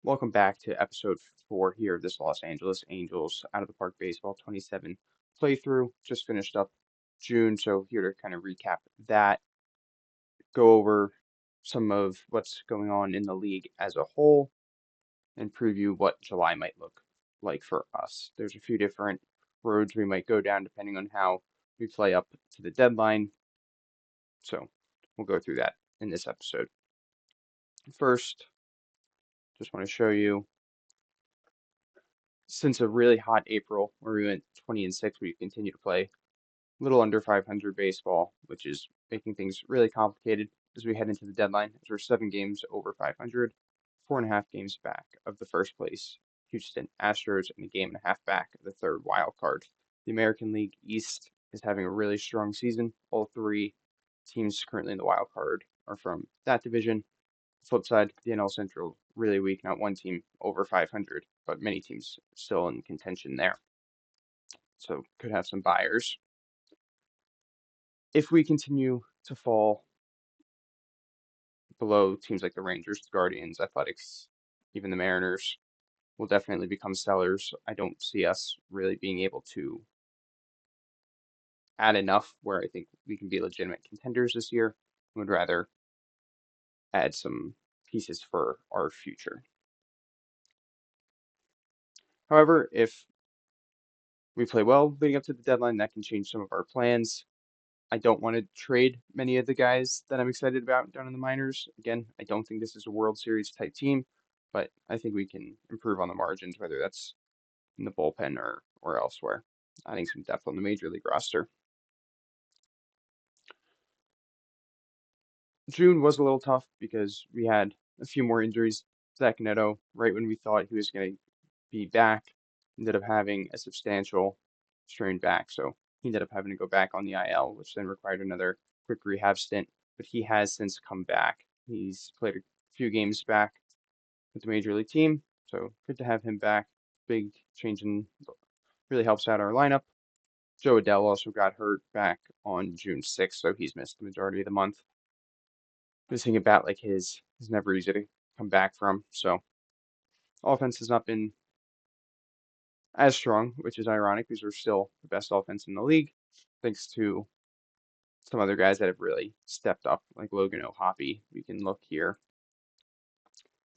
Welcome back to episode 4 here of this Los Angeles Angels Out of the Park Baseball 27 playthrough. Just finished up June, so here to kind of recap that, go over some of what's going on in the league as a whole, and preview what July might look like for us. There's a few different roads we might go down depending on how we play up to the deadline, so we'll go through that in this episode. First, just want to show you since a really hot April where we went 20-6, we continue to play a little under 500 baseball, which is making things really complicated as we head into the deadline. As we're 7 games over 500, 4.5 games back of the first place Houston Astros, and a game and a half back of the third wild card. The American League East is having a really strong season. All 3 teams currently in the wild card are from that division. Flip side, the NL Central really weak, not one team over 500, but many teams still in contention there. So could have some buyers. If we continue to fall below teams like the Rangers, the Guardians, Athletics, even the Mariners, we'll definitely become sellers. I don't see us really being able to add enough where I think we can be legitimate contenders this year. I would rather add some pieces for our future. However, if we play well leading up to the deadline, that can change some of our plans. I don't want to trade many of the guys that I'm excited about down in the minors. Again, I don't think this is a World Series type team, but I think we can improve on the margins, whether that's in the bullpen or elsewhere, adding some depth on the major league roster. June was a little tough because we had a few more injuries. Zach Neto, right when we thought he was going to be back, ended up having a substantial strained back, so he ended up having to go back on the IL, which then required another quick rehab stint. But he has since come back. He's played a few games back with the major league team, so good to have him back. Big change in really helps out our lineup. Joe Adele also got hurt back on June 6th, so he's missed the majority of the month. Missing a bat like his is never easy to come back from, so offense has not been as strong, which is ironic because we're still the best offense in the league, thanks to some other guys that have really stepped up, like Logan O'Hoppe. We can look here.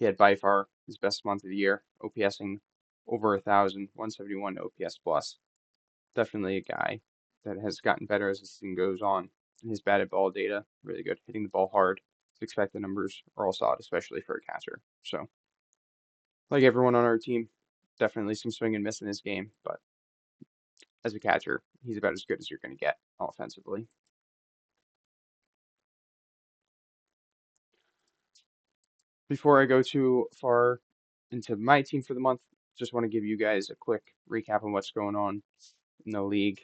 He had by far his best month of the year, OPSing over 1,000, 171 OPS plus. Definitely a guy that has gotten better as the season goes on. And his batted ball data, really good, hitting the ball hard. His expected numbers are all solid, especially for a catcher. So, like everyone on our team, definitely some swing and miss in his game, but as a catcher, he's about as good as you're going to get offensively. Before I go too far into my team for the month, just want to give you guys a quick recap on what's going on in the league.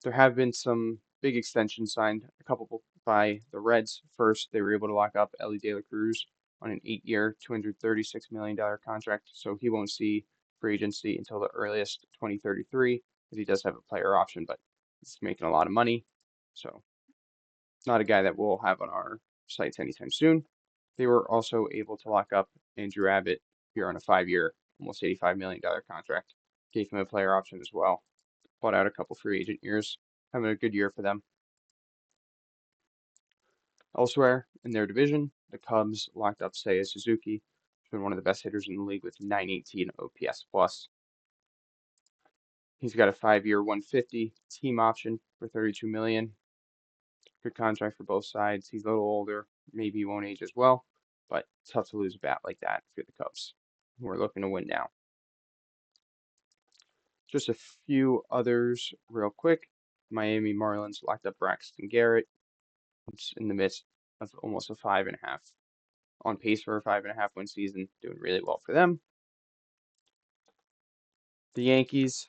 There have been some big extensions signed, a couple by the Reds. First, they were able to lock up Elly De La Cruz on an 8-year, $236 million contract, so he won't see free agency until the earliest 2033, because he does have a player option, but he's making a lot of money, so not a guy that we'll have on our sites anytime soon. They were also able to lock up Andrew Abbott here on a 5-year, almost $85 million contract. Gave him a player option as well. Bought out a couple free agent years. Having a good year for them. Elsewhere in their division, the Cubs locked up Seiya Suzuki, who's been one of the best hitters in the league with 918 OPS plus. He's got a 5-year, 150 team option for $32 million. Good contract for both sides. He's a little older. Maybe he won't age as well, but tough to lose a bat like that for the Cubs. We're looking to win now. Just a few others real quick. Miami Marlins locked up Braxton Garrett. It's in the midst of almost a 5.5, on pace for a 5.5 win season, doing really well for them. The Yankees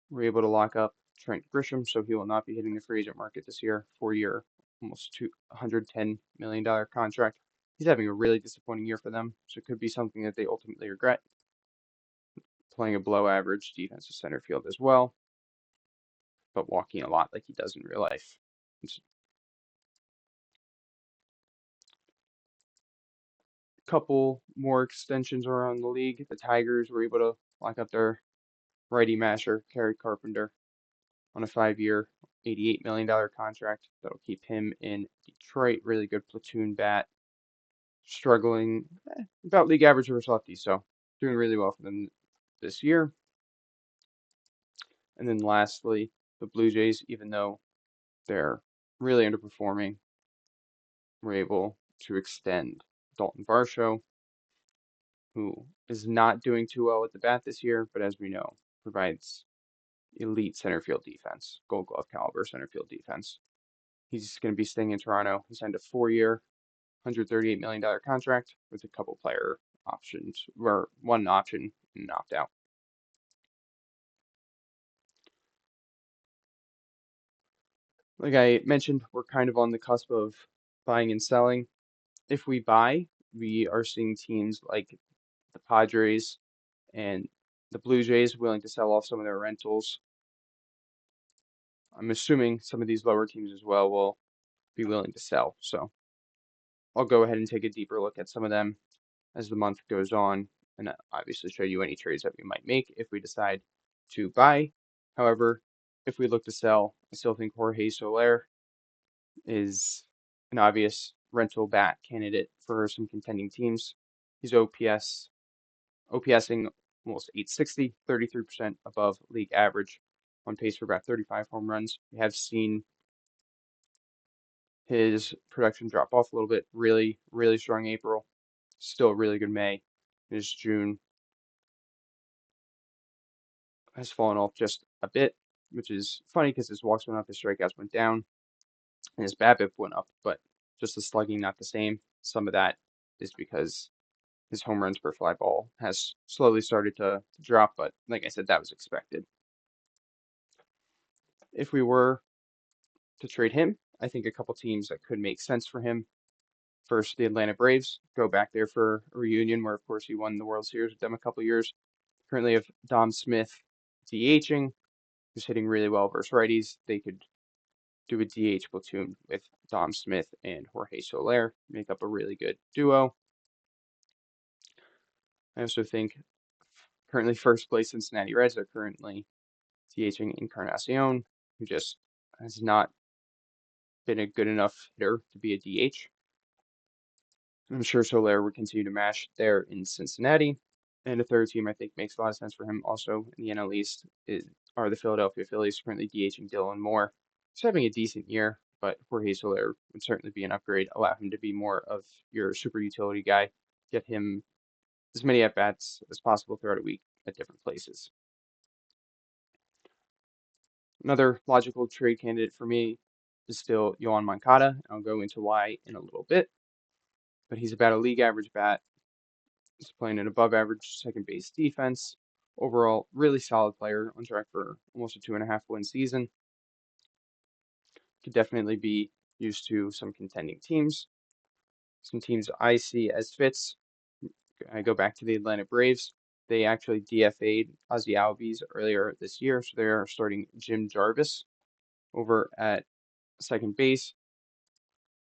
were able to lock up Trent Grisham, so he will not be hitting the free agent market this year. 4-year, almost $110 million contract. He's having a really disappointing year for them, so it could be something that they ultimately regret. Playing a below average defensive center field as well, but walking a lot like he does in real life. couple more extensions around the league. The Tigers were able to lock up their righty masher, Kerry Carpenter, on a 5-year, $88 million contract. That'll keep him in Detroit. Really good platoon bat. Struggling about league average versus lefties, so doing really well for them this year. And then lastly, the Blue Jays, even though they're really underperforming, were able to extend Dalton Varsho, who is not doing too well with the bat this year, but as we know, provides elite center field defense, Gold Glove caliber center field defense. He's going to be staying in Toronto. He signed a 4-year, $138 million contract with a couple player options, or one option and an opt out. Like I mentioned, we're kind of on the cusp of buying and selling. If we buy, we are seeing teams like the Padres and the Blue Jays willing to sell off some of their rentals. I'm assuming some of these lower teams as well will be willing to sell. So I'll go ahead and take a deeper look at some of them as the month goes on, and obviously show you any trades that we might make if we decide to buy. However, if we look to sell, I still think Jorge Soler is an obvious rental bat candidate for some contending teams. He's OPSing almost 860, 33% above league average, on pace for about 35 home runs. We have seen his production drop off a little bit. Really, really strong April. Still a really good May. His June has fallen off just a bit, which is funny because his walks went up, his strikeouts went down, and his BABIP went up, but just the slugging not the same. Some of that is because his home runs per fly ball has slowly started to drop, but like I said, that was expected. If we were to trade him, I think a couple teams that could make sense for him. First, the Atlanta Braves, go back there for a reunion where, of course, he won the World Series with them a couple years. Currently have Dom Smith DHing, who's hitting really well versus righties. They could do a DH platoon with Dom Smith and Jorge Soler, make up a really good duo. I also think currently first place Cincinnati Reds are currently DHing Encarnacion, who just has not been a good enough hitter to be a DH. I'm sure Soler would continue to mash there in Cincinnati. And a third team I think makes a lot of sense for him also in the NL East are the Philadelphia Phillies, currently DHing Dylan Moore. He's having a decent year, but Jorge Soler would certainly be an upgrade, allow him to be more of your super utility guy, get him as many at-bats as possible throughout a week at different places. Another logical trade candidate for me is still Yoan Moncada. I'll go into why in a little bit, but he's about a league average bat. He's playing an above average second base defense. Overall, really solid player, on track for almost a 2.5 win season. Could definitely be used to some contending teams. Some teams I see as fits. I go back to the Atlanta Braves. They actually DFA'd Ozzie Albies earlier this year, so they are starting Jim Jarvis over at second base.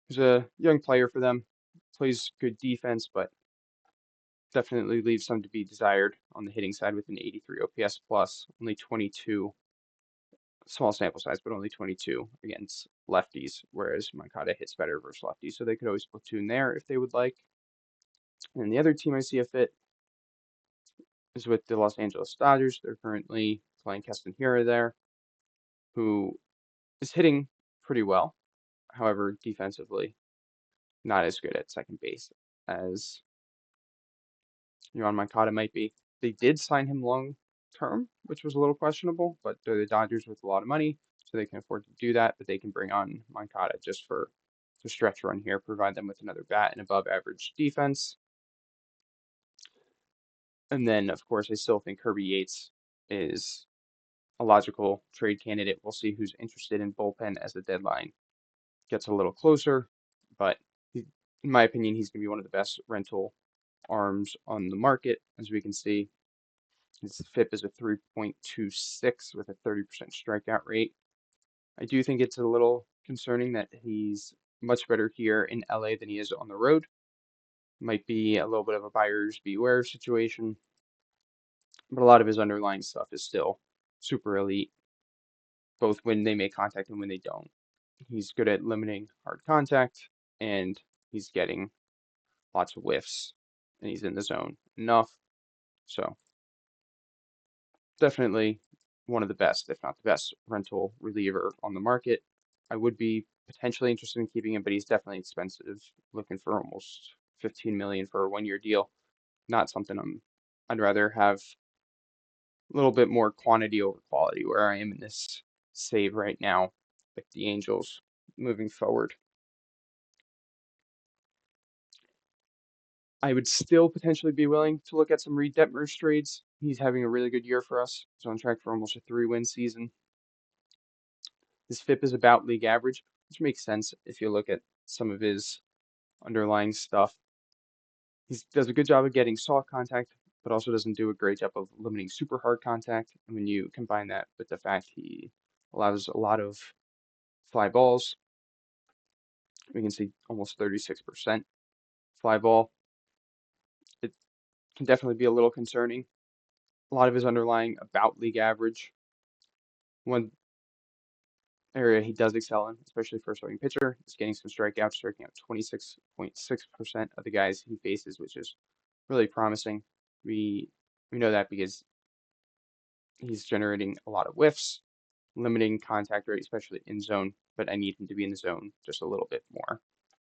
He's a young player for them, plays good defense, but definitely leaves some to be desired on the hitting side with an 83 OPS plus, only 22, small sample size, but only 22 against lefties, whereas Moncada hits better versus lefties, so they could always platoon there if they would like. And the other team I see a fit is with the Los Angeles Dodgers. They're currently playing Keston Hiura there, who is hitting pretty well. However, defensively, not as good at second base as Yoan Moncada might be. They did sign him long term, which was a little questionable, but they're the Dodgers with a lot of money, so they can afford to do that. But they can bring on Moncada just for the stretch run here, provide them with another bat and above average defense. And then, of course, I still think Kirby Yates is a logical trade candidate. We'll see who's interested in bullpen as the deadline gets a little closer, but in my opinion, he's going to be one of the best rental arms on the market. As we can see, his FIP is a 3.26 with a 30% strikeout rate. I do think it's a little concerning that he's much better here in LA than he is on the road. Might be a little bit of a buyer's beware situation, but a lot of his underlying stuff is still super elite, both when they make contact and when they don't. He's good at limiting hard contact, and he's getting lots of whiffs, and he's in the zone enough. So definitely one of the best, if not the best, rental reliever on the market. I would be potentially interested in keeping him, but he's definitely expensive. Looking for almost 15 million for a 1 year deal. Not something I'd rather have a little bit more quantity over quality where I am in this save right now with the Angels moving forward. I would still potentially be willing to look at some Reed Detmers trades. He's having a really good year for us. He's on track for almost a 3-win season. His FIP is about league average, which makes sense if you look at some of his underlying stuff. He does a good job of getting soft contact, but also doesn't do a great job of limiting super hard contact. And when you combine that with the fact he allows a lot of fly balls, we can see almost 36% fly ball. It can definitely be a little concerning. A lot of his underlying about league average. One area he does excel in, especially for a starting pitcher, is getting some strikeouts, striking out 26.6% of the guys he faces, which is really promising. We know that because he's generating a lot of whiffs, limiting contact rate, especially in zone, but I need him to be in the zone just a little bit more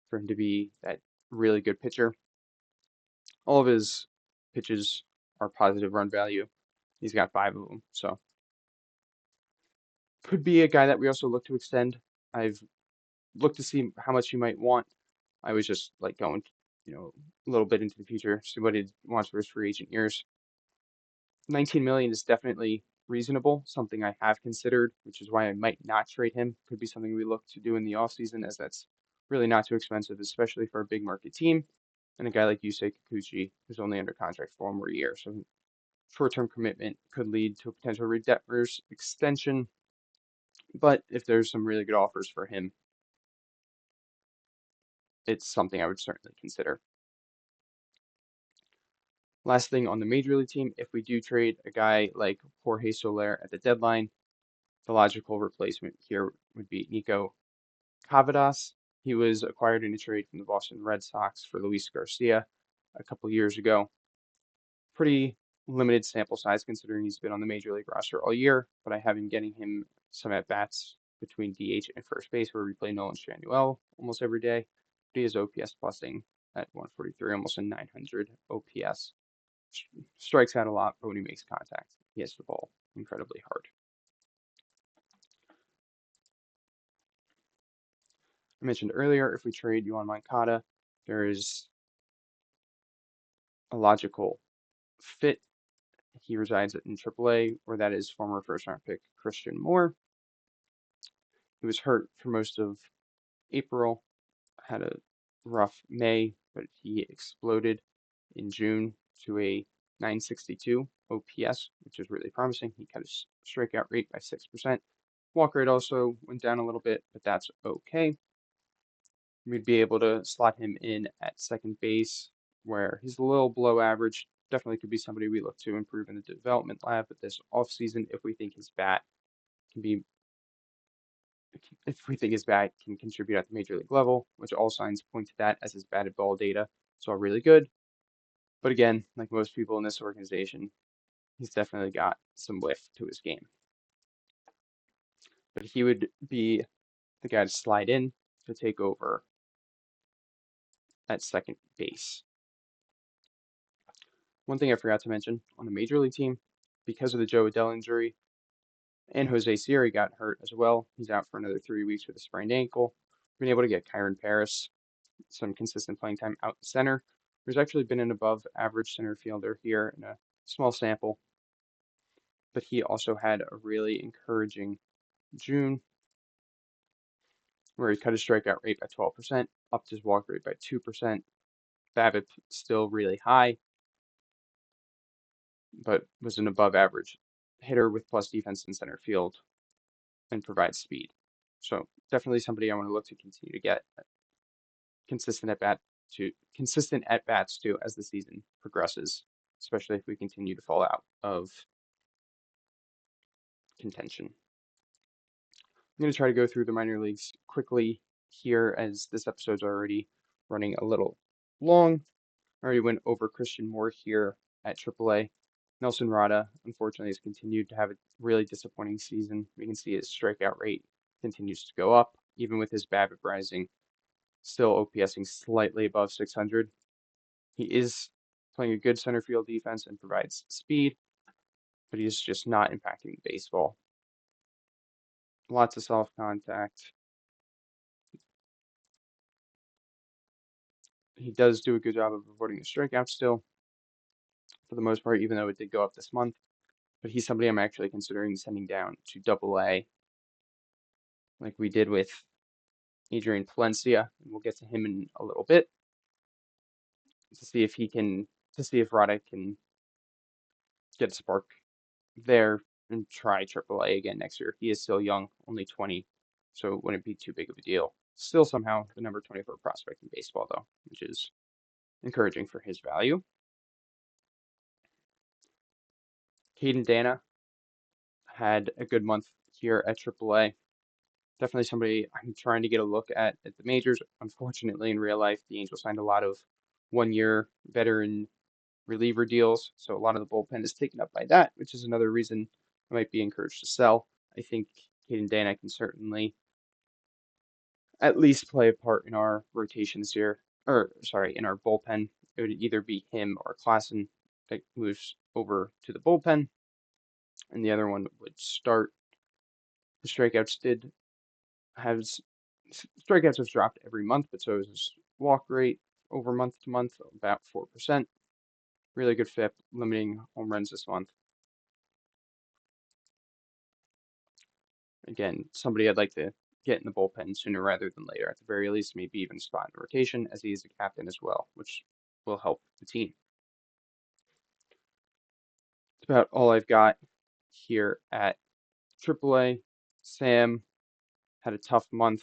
for him to be that really good pitcher. All of his pitches are positive run value. He's got 5 of them, so could be a guy that we also look to extend. I've looked to see how much he might want. I was just like going, a little bit into the future, see what he wants for his free agent years. 19 million is definitely reasonable, something I have considered, which is why I might not trade him. Could be something we look to do in the offseason, as that's really not too expensive, especially for a big market team. And a guy like Yusei Kikuchi, who's only under contract for 1 more year. So short-term commitment could lead to a potential Reed Detmers extension. But if there's some really good offers for him, it's something I would certainly consider. Last thing on the major league team, if we do trade a guy like Jorge Soler at the deadline, the logical replacement here would be Nico Cavadas. He was acquired in a trade from the Boston Red Sox for Luis Garcia a couple years ago. Pretty limited sample size considering he's been on the major league roster all year, but I have been getting him some at bats between DH and first base where we play Nolan Stranuel almost every day. But he is OPS plusing at 143, almost a 900 OPS. Strikes out a lot, but when he makes contact, he hits the ball incredibly hard. I mentioned earlier, if we trade Yoan Moncada, there is a logical fit. He resides in AAA, where that is former first-round pick Christian Moore. He was hurt for most of April, had a rough May, but he exploded in June to a 962 OPS, which is really promising. He cut his strikeout rate by 6%. Walk rate also went down a little bit, but that's okay. We'd be able to slot him in at second base, where he's a little below average. Definitely could be somebody we look to improve in the development lab with this offseason if we think his bat can be if we think his bat can contribute at the major league level, which all signs point to that as his batted ball data. It's all really good. But again, like most people in this organization, he's definitely got some whiff to his game. But he would be the guy to slide in to take over at second base. One thing I forgot to mention on the major league team, because of the Joe Adell injury, and Jose Siri got hurt as well. He's out for another 3 weeks with a sprained ankle. We've been able to get Kyron Paris some consistent playing time out the center. There's actually been an above average center fielder here in a small sample, but he also had a really encouraging June where he cut his strikeout rate by 12%, upped his walk rate by 2%. BABIP still really high, but was an above average hitter with plus defense in center field and provides speed. So definitely somebody I want to look to continue to get consistent at bat at bats too as the season progresses, especially if we continue to fall out of contention. I'm going to try to go through the minor leagues quickly here as this episode's already running a little long. I already went over Christian Moore here at AAA. Nelson Rada, unfortunately, has continued to have a really disappointing season. We can see his strikeout rate continues to go up, even with his BABIP rising, still OPSing slightly above 600. He is playing a good center field defense and provides speed, but he's just not impacting the baseball. Lots of soft contact. He does do a good job of avoiding the strikeouts still, for the most part, even though it did go up this month. But he's somebody I'm actually considering sending down to AA, like we did with Adrian Palencia, and we'll get to him in a little bit to see if Rada can get a spark there and try AAA again next year. He is still young, only 20, so it wouldn't be too big of a deal. Still somehow the number 24 prospect in baseball, though, which is encouraging for his value. Caden Dana had a good month here at AAA. Definitely somebody I'm trying to get a look at the majors. Unfortunately, in real life, the Angels signed a lot of one-year veteran reliever deals, so a lot of the bullpen is taken up by that, which is another reason I might be encouraged to sell. I think Caden Dana can certainly at least play a part in our rotation this year, or sorry, in our bullpen. It would either be him or Klassen that moves over to the bullpen, and the other one would start. The strikeouts have dropped every month, but so has his walk rate over month to month, about 4%. Really good FIP, limiting home runs this month. Again, somebody I'd like to get in the bullpen sooner rather than later. At the very least, maybe even spot in the rotation, as he is a captain as well, which will help the team. That's about all I've got here at AAA. Sam had a tough month.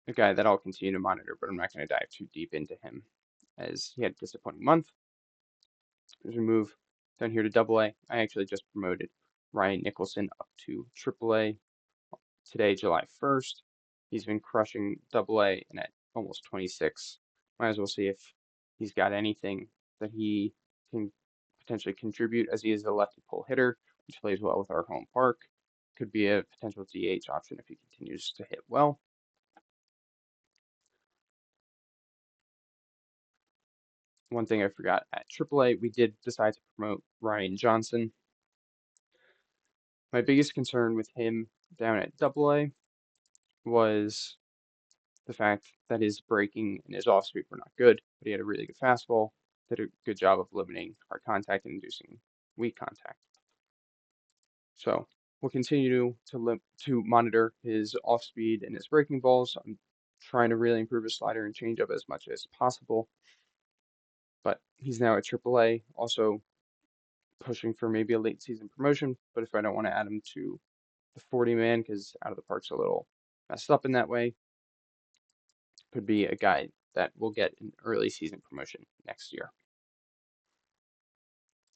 A guy that I'll continue to monitor, but I'm not going to dive too deep into him as he had a disappointing month. As we move down here to AA, I actually just promoted Ryan Nicholson up to AAA today, July 1st. He's been crushing AA and at almost 26. Might as well see if he's got anything that he can potentially contribute, as he is a lefty pull hitter, which plays well with our home park. Could be a potential DH option if he continues to hit well. One thing I forgot at AAA, we did decide to promote Ryan Johnson. My biggest concern with him down at AA was the fact that his breaking and his off speed were not good, but he had a really good fastball, did a good job of limiting hard contact and inducing weak contact. So we'll continue to monitor his off speed and his breaking balls. I'm trying to really improve his slider and changeup as much as possible. But he's now at AAA, also pushing for maybe a late season promotion. But if I don't want to add him to the 40-man because out of the park's a little messed up in that way, could be a guy that will get an early season promotion next year.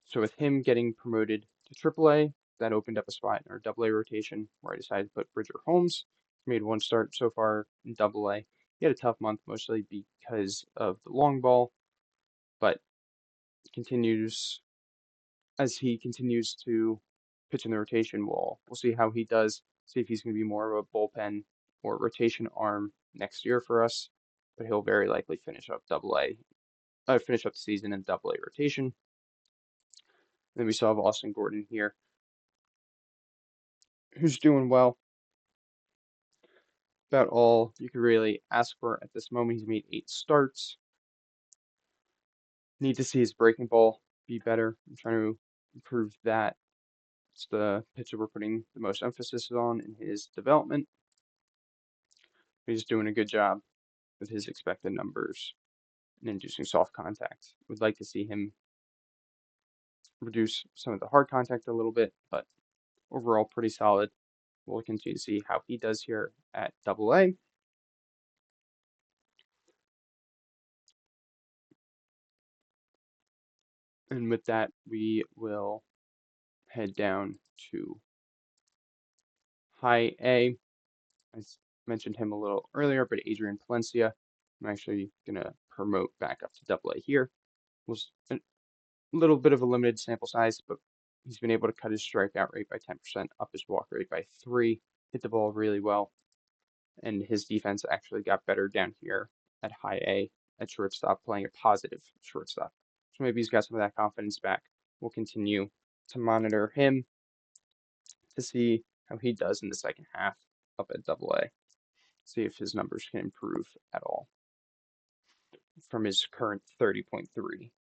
So with him getting promoted to AAA, that opened up a spot in our AA rotation where I decided to put Bridger Holmes. He's made one start so far in AA. He had a tough month, mostly because of the long ball, but as he continues to pitch in the rotation, we'll see how he does, see if he's going to be more of a bullpen or rotation arm next year for us. But he'll very likely finish up finish up the season in AA rotation. Then we still have Austin Gordon here, who's doing well. About all you could really ask for at this moment. He's made 8 starts. Need to see his breaking ball be better. I'm trying to improve that. It's the pitch that we're putting the most emphasis on in his development. He's doing a good job with his expected numbers and inducing soft contact. Would like to see him reduce some of the hard contact a little bit, but overall pretty solid. We'll continue to see how he does here at AA. And with that, we will head down to high A. I mentioned him a little earlier, but Adrian Palencia, I'm actually going to promote back up to double A here. Was a little bit of a limited sample size, but he's been able to cut his strikeout rate by 10%, up his walk rate by 3, hit the ball really well, and his defense actually got better down here at high A at shortstop, playing a positive shortstop. So maybe he's got some of that confidence back. We'll continue to monitor him to see how he does in the second half up at double A. See if his numbers can improve at all from his current 30.3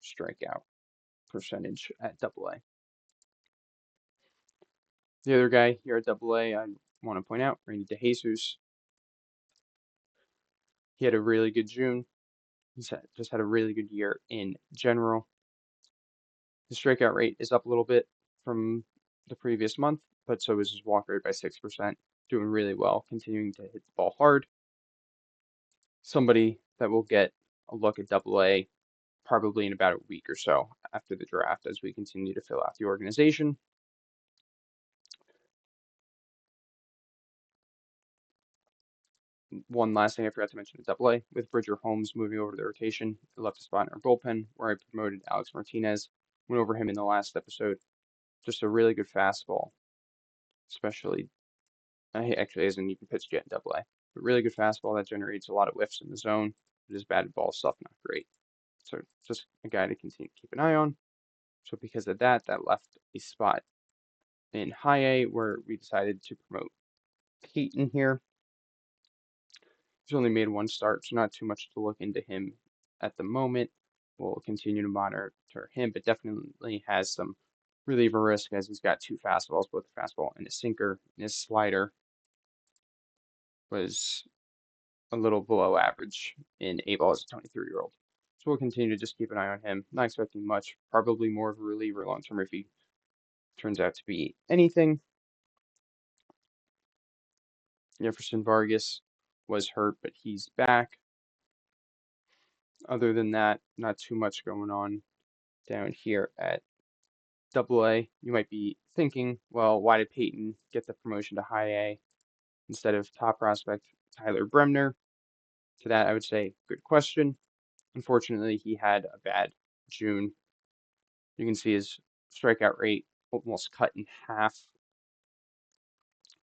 strikeout percentage at double A. The other guy here at double A, I want to point out, Randy DeJesus. He had a really good June. He's just had a really good year in general. His strikeout rate is up a little bit from the previous month, but so is his walk rate by 6%. Doing really well, continuing to hit the ball hard. Somebody that will get a look at double A probably in about a week or so after the draft as we continue to fill out the organization. One last thing I forgot to mention at double A, with Bridger Holmes moving over to the rotation, I left a spot in our bullpen where I promoted Alex Martinez. Went over him in the last episode. Just a really good fastball, especially, he actually hasn't even pitched yet in double A, but really good fastball that generates a lot of whiffs in the zone. But his batted ball stuff, not great. So just a guy to continue to keep an eye on. So because of that, that left a spot in high A where we decided to promote Peyton here. He's only made one start, so not too much to look into him at the moment. We'll continue to monitor him, but definitely has some reliever risk as he's got two fastballs, both a fastball and a sinker. And his slider was a little below average in A ball as a 23-year-old. So we'll continue to just keep an eye on him. Not expecting much. Probably more of a reliever long term if he turns out to be anything. Jefferson Vargas was hurt, but he's back. Other than that, not too much going on down here at double A. You might be thinking, well, why did Peyton get the promotion to high A instead of top prospect Tyler Bremner? To that, I would say, good question. Unfortunately, he had a bad June. You can see his strikeout rate almost cut in half,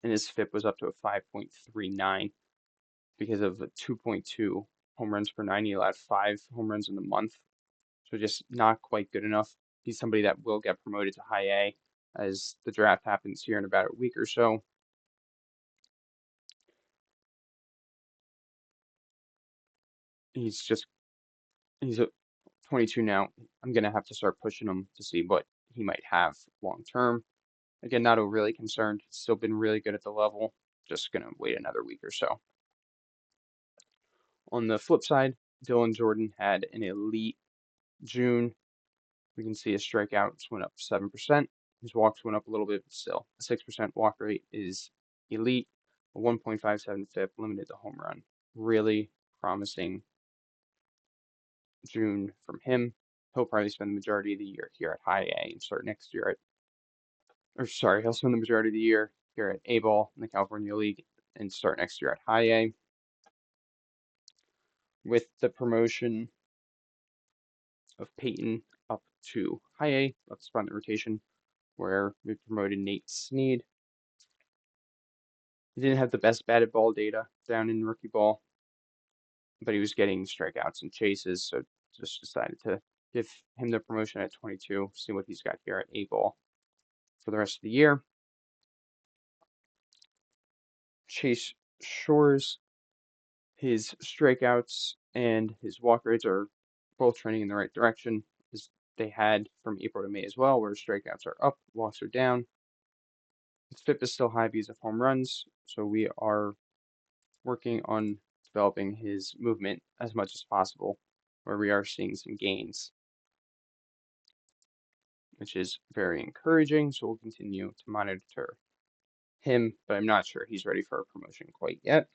and his FIP was up to a 5.39 because of the 2.2 home runs per 9. He allowed 5 home runs in the month, so just not quite good enough. He's somebody that will get promoted to high A as the draft happens here in about a week or so. He's a 22 now. I'm gonna have to start pushing him to see what he might have long term. Again, not overly concerned. He's still been really good at the level. Just gonna wait another week or so. On the flip side, Dylan Jordan had an elite June. We can see his strikeouts went up 7%. His walks went up a little bit, but still, a 6% walk rate is elite. A 1.57 FIP, limited to home run. Really promising June from him. He'll probably spend the majority of the year here at high A and start next year he'll spend the majority of the year here at A ball in the California League and start next year at high A. With the promotion of Peyton up to high A, let's spot the rotation where we promoted Nate Snead. He didn't have the best batted ball data down in rookie ball, but he was getting strikeouts and chases, so just decided to give him the promotion at 22, see what he's got here at A ball for the rest of the year. Chase Shores, his strikeouts and his walk rates are both trending in the right direction, as they had from April to May as well, where strikeouts are up, walks are down. His FIP is still high because of home runs, so we are working on developing his movement as much as possible, where we are seeing some gains, which is very encouraging. So we'll continue to monitor him, but I'm not sure he's ready for a promotion quite yet.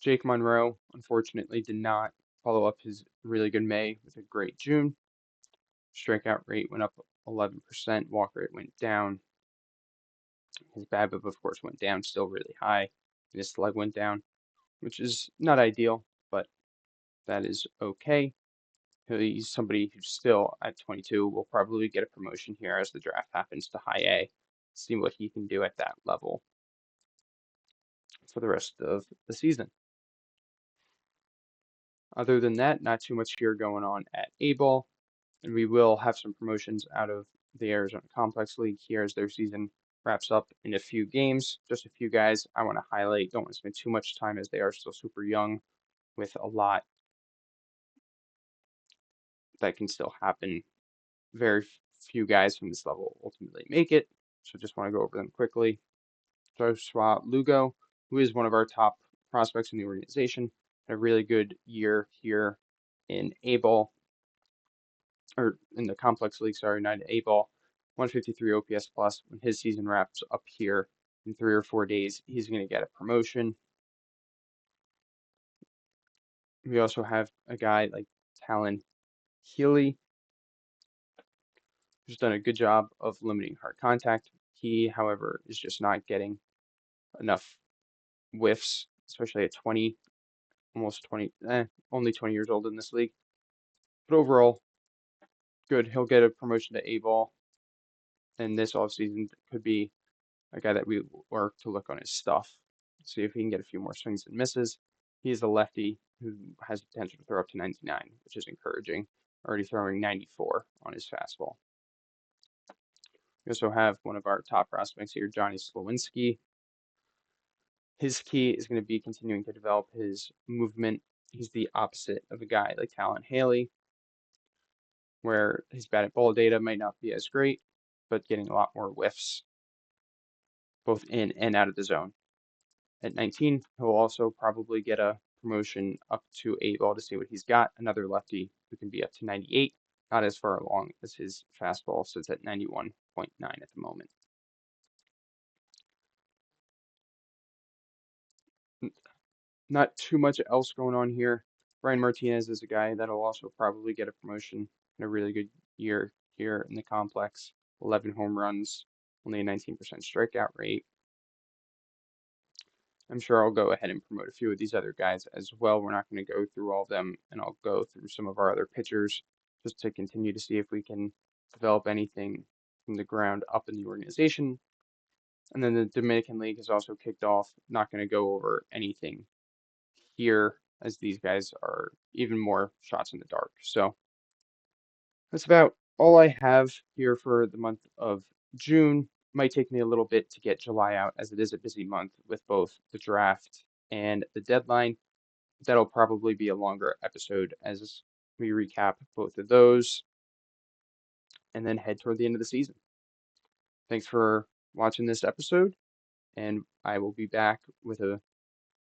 Jake Monroe, unfortunately, did not follow up his really good May with a great June. Strikeout rate went up 11%, walk rate went down. His BABIP, of course, went down, still really high. And his slug went down, which is not ideal, but that is okay. He's somebody who's still at 22 will probably get a promotion here as the draft happens to high A. See what he can do at that level for the rest of the season. Other than that, not too much here going on at A-ball, and we will have some promotions out of the Arizona Complex League here as their season wraps up in a few games. Just a few guys I want to highlight. Don't want to spend too much time as they are still super young with a lot that can still happen. Very few guys from this level ultimately make it, so just want to go over them quickly. Joshua Lugo, who is one of our top prospects in the organization, had a really good year here in A-ball, or in the complex league, sorry, not A-ball. 153 OPS plus. When his season wraps up here in 3 or 4 days, he's going to get a promotion. We also have a guy like Talon Healy, who's done a good job of limiting hard contact. He, however, is just not getting enough whiffs, especially at 20, almost 20, only 20 years old in this league. But overall, good. He'll get a promotion to A-ball, and this offseason could be a guy that we work to look on his stuff, see if he can get a few more swings and misses. He is a lefty who has the potential to throw up to 99, which is encouraging. Already throwing 94 on his fastball. We also have one of our top prospects here, Johnny Slowinski. His key is going to be continuing to develop his movement. He's the opposite of a guy like Talon Haley, where his batted ball data might not be as great, but getting a lot more whiffs, both in and out of the zone. At 19, he'll also probably get a promotion up to A-ball to see what he's got. Another lefty who can be up to 98, not as far along as his fastball sits at 91.9 at the moment. Not too much else going on here. Brian Martinez is a guy that'll also probably get a promotion in a really good year here in the complex. 11 home runs, only a 19% strikeout rate. I'm sure I'll go ahead and promote a few of these other guys as well. We're not going to go through all of them, and I'll go through some of our other pitchers just to continue to see if we can develop anything from the ground up in the organization. And then the Dominican League has also kicked off. Not going to go over anything here as these guys are even more shots in the dark. So that's about all I have here for the month of June. Might take me a little bit to get July out as it is a busy month with both the draft and the deadline. That'll probably be a longer episode as we recap both of those and then head toward the end of the season. Thanks for watching this episode, and I will be back with what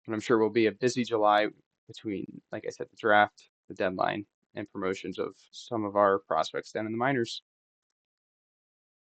I'm sure will be a busy July between, like I said, the draft, the deadline, and promotions of some of our prospects down in the minors.